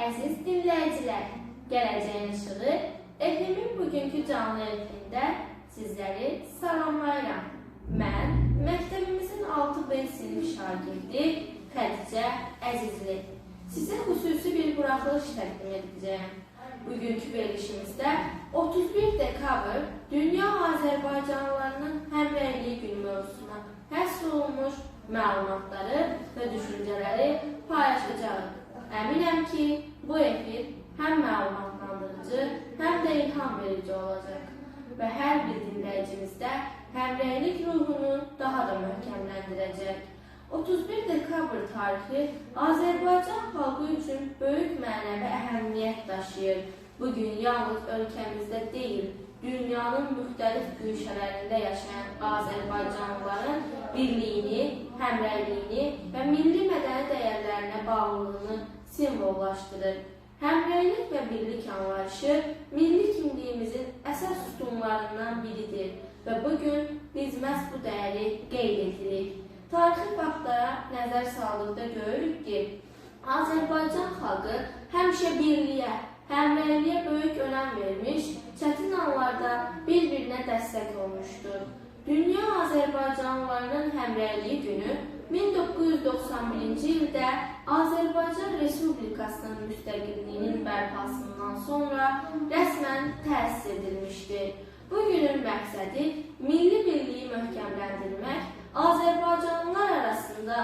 Əziz dinləyicilər, gələcəyin işığı FM-in bugünkü canlı efirində sizləri salamlayıram. Mən məktəbimizin 6B sinif şagirdi Xədicə Əzizli. Sizə xüsusi bir buraxılış təqdim edəcəyəm. Bugünkü verilişimizdə 31 dekabr Dünya Azərbaycanlılarının Həmrəyliyi günü mövzusuna həsr olunmuş məlumatları və düşüncələri paylaşacağıq. Əminəm ki, bu efir həm məlumatlandırıcı, həm də ilham verici olacaq və hər bir dinləyicimizdə həmrəylik ruhunu daha da möhkəmləndirəcək. 31 dekabr tarixi Azərbaycan xalqı üçün böyük mənəvi əhəmiyyət daşıyır. Bugün yalnız ölkəmizdə deyil, dünyanın müxtəlif güşələrində yaşayan Azərbaycanlıların birliyini, həmrəyliyini və milli mədəni dəyərlərinə bağlılığını simvollaşdırır. Həmrəylik və birlik anlayışı milli kimliyimizin əsas sütunlarından biridir və bugün biz məhz bu dəyəri qeyd edirik. Tarixi faktlara nəzər saldıqda görürük ki, Azərbaycan xalqı həmişə birliyə, həmrəyliyə böyük önəm vermiş, çətin anlarda bir-birinə dəstək olmuşdur. Dünya Azərbaycanlılarının Həmrəyliyi günü 1991-ci ildə Azərbaycan Respublikasının müstəqilliyinin bərpasından sonra rəsmən təsis edilmişdir. Bu günün məqsədi milli birliyi möhkəmləndirmək, Azərbaycanlılar arasında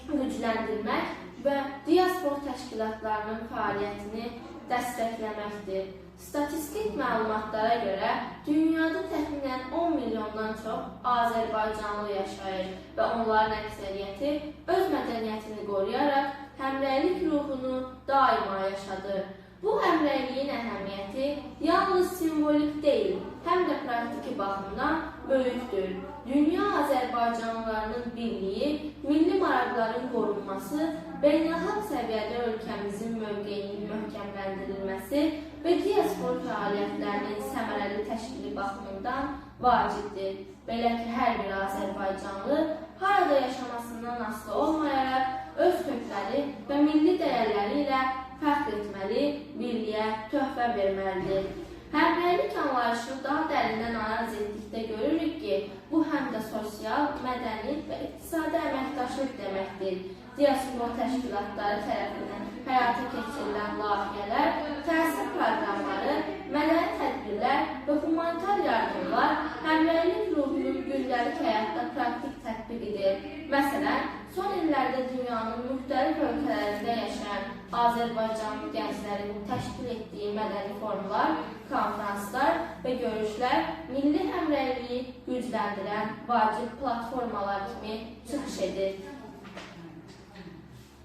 gücləndirmək və diaspor təşkilatlarının fəaliyyətini dəstəkləməkdir. Statistik məlumatlara görə dünyada təxminən 10 milyondan çox Azərbaycanlı yaşayır və onların əksəriyyəti öz mədəniyyətini qoruyaraq həmrəylik ruhunu daima yaşadır. Bu həmrəyliyin əhəmiyyəti yalnız simvolik deyil, həm də praktiki baxımdan böyükdür. Dünya Azərbaycanlılarının birliyi, milli maraqların qorunması, beynəlxalq səviyyədə ölkəmizin mövqeyinin möhkəmləndirilməsi və diaspor fəaliyyətlərinin səmərəli təşkili baxımından vacibdir. Belə ki, hər bir Azərbaycanlı harada yaşamasından asılı olmayaraq öz kökləri və milli dəyərləri ilə fəxr etməli, birliyə töhfə verməlidir. Həmrəylik anlayışını daha dərindən analiz etdikdə görürük ki, bu həm də sosial, mədəni və iqtisadi əməkdaşlıq deməkdir. Diaspor təşkilatları tərəfindən həyata keçirilən layihələr, təhsil proqramları, mədəni tədbirlər və humanitar yardımlar həmrəylik ruhunun gündəlik həyatda praktik tətbiqidir. Məsələn, son illərdə dünyanın müxtəlif ölkələrində yaşayan Azərbaycanlı gənclərin təşkil etdiyi mədəni forumlar, konferanslar və görüşlər milli həmrəyliyi gücləndirən vacib platformalar kimi çıxış edir.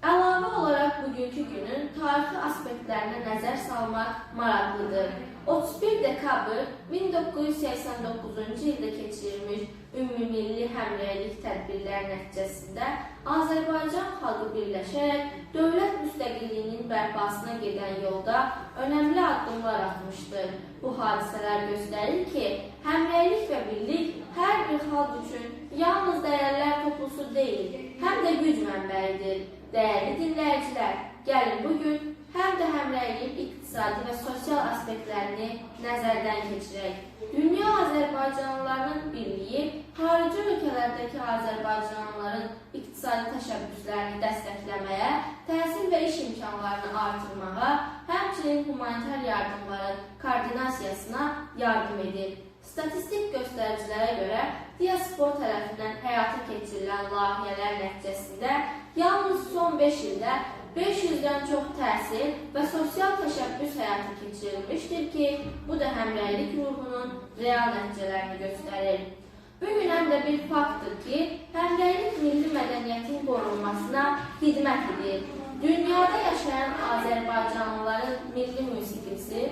Əlavə olaraq bugünkü günün tarixi aspektlərinə nəzər salmaq maraqlıdır. 31 dekabr 1989-cu ildə keçirilmiş ümummilli həmrəylik tədbirlər nəticəsində Azərbaycan xalqı birləşərək dövlət müstəqilliyinin bərpasına gedən yolda önəmli addımlar atmışdır. Bu hadisələr göstərir ki, həmrəylik və birlik hər bir xalq üçün yalnız dəyərlər toplusu deyil, həm də güc mənbəyidir. Dəyərli dinləyicilər, gəlin bugün həm də həmrəyliyin iqtisadi və sosial aspektlərini nəzərdən keçirək. Dünya Azərbaycanlılarının birliyi xarici ölkələrdəki Azərbaycanlıların iqtisadi təşəbbüslərini dəstəkləməyə, təhsil və iş imkanlarını artırmağa, həmçinin humanitar yardımların koordinasiyasına yardım edir. Statistik göstəricilərə görə diaspor tərəfindən həyata keçirilən layihələr nəticəsində yalnız son 5 ildə 500-dən çox təhsil və sosial təşəbbüs həyata keçirilmişdir ki, bu da həmrəylik ruhunun real nəticələrini göstərir. Bugün həm də bir faktdır ki, həmrəylik milli mədəniyyətin qorunmasına xidmət edir. Dünyada yaşayan Azərbaycanlıların milli musiqisi,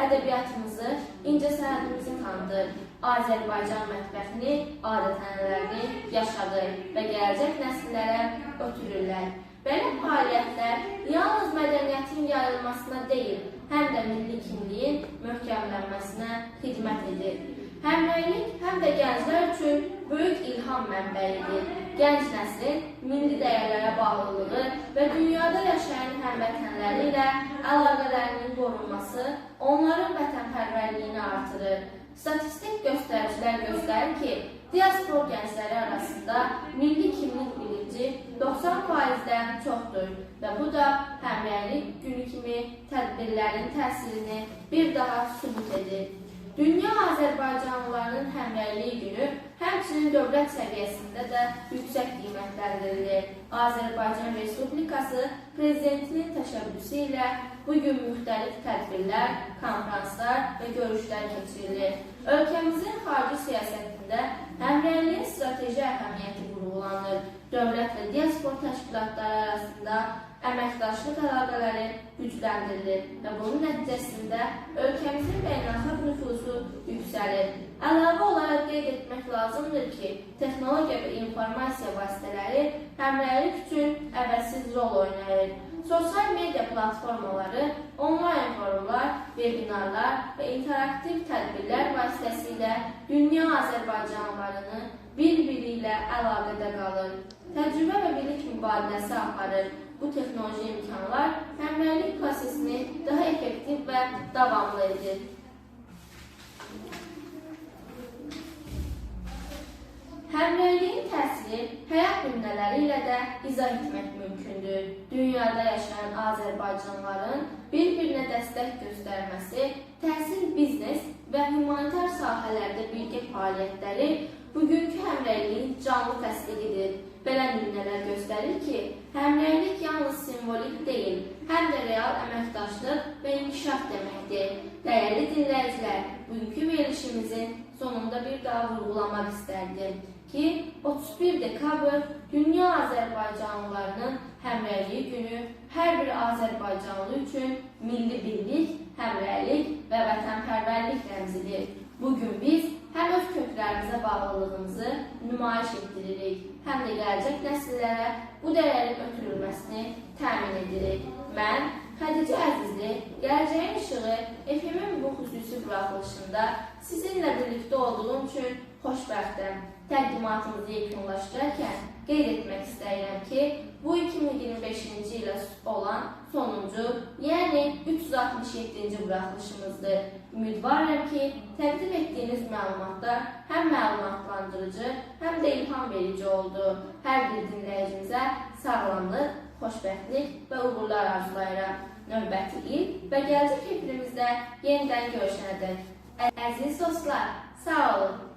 ədəbiyyatımızı, incəsənətimizi tanıdır. Azərbaycan mətbəxini, adət-ənənələrini yaşadır və gələcək nəsillərə ötürürlər. Belə fəaliyyətlər yalnız mədəniyyətin yayılmasına deyil, həm də milli kimliyin möhkəmlənməsinə xidmət edir. Həmrəylik həm də gənclər üçün böyük ilham mənbəyidir. Gənc nəslin milli dəyərlərə bağlılığı və dünyada yaşayan həmvətənləri ilə əlaqələrinin qorunması onların vətənpərvərliyini artırır. Statistik göstəricilər göstərir ki, diaspor gəncləri arasında milli kimlik bilinci 90%-dən çoxdur və bu da həmrəylik günü kimi tədbirlərin təsirini bir daha sübut edir. Dünya Azərbaycanlılarının həmrəyliyi günü həmçinin dövlət səviyyəsində də yüksək qiymətləndirilir. Azərbaycan Respublikası Prezidentinin təşəbbüsü ilə bugün müxtəlif tədbirlər, konferanslar və görüşlər keçirilir. Ölkəmizin xarici siyasətində həmrəyliyin strateji əhəmiyyəti vurğulanır. Dövlət və diaspor təşkilatları arasında əməkdaşlıq əlaqələri gücləndirilir və bunun nəticəsində ölkəmizin beynəlxalq nüfuzu yüksəlir. Əlavə olaraq qeyd etmək lazımdır ki, texnologiya və informasiya vasitələri həmrəylik üçün əvəzsiz rol oynayır. Sosial media platformaları, onlayn forumlar, webinarlar və interaktiv tədbirlər vasitəsilə dünya Azərbaycanlılarını bir-biri ilə əlaqədə qalır. Təcrübə və bilik mübadiləsi aparır. Bu texnoloji imkanlar həmrəylik prosesini daha effektiv və davamlı edir. Həmrəyliyin təsiri həyat nümunələri ilə də izah etmək mümkündür. Dünyada yaşayan Azərbaycanlıların bir-birinə dəstək göstərməsi, təhsil, biznes və humanitar sahələrdə birgə fəaliyyətləri bugünkü həmrəyliyin canlı təsdiqidir. Belə nümunələr göstərir ki, həmrəylik yalnız simvolik deyil, həm də real əməkdaşlıq və inkişaf deməkdir. Dəyərli dinləyicilər, bugünkü verilişimizin sonunda bir daha vurğulamaq istərdim ki, 31 dekabr Dünya Azərbaycanlılarının həmrəyliyi günü hər bir Azərbaycanlı üçün milli birlik, həmrəylik və vətənpərvərlik rəmzidir. Bugün biz həm öz köklərimizə bağlılığımızı nümayiş etdiririk, həm də gələcək nəsillərə bu dəyərin ötürülməsini təmin edirik. Mən Xədicə Əzizli, Gələcəyin İşığı FM-in bu xüsusi buraxılışında sizinlə birlikdə olduğum üçün xoşbəxtəm. Təqdimatımızı yekunlaşdırarkən qeyd etmək istəyirəm ki, bu 2025-ci ilə olan sonuncu, yəni 367-ci buraxılışımızdır. Ümidvarım ki, təqdim etdiyiniz məlumatlar həm məlumatlandırıcı, həm də ilham verici oldu. Hər bir dinləyicimizə sağlamlıq, xoşbəxtlik və uğurlar arzulayıram. Növbəti il və gələcək efirimizdə yenidən görüşənədək. Əziz dostlar, sağ olun.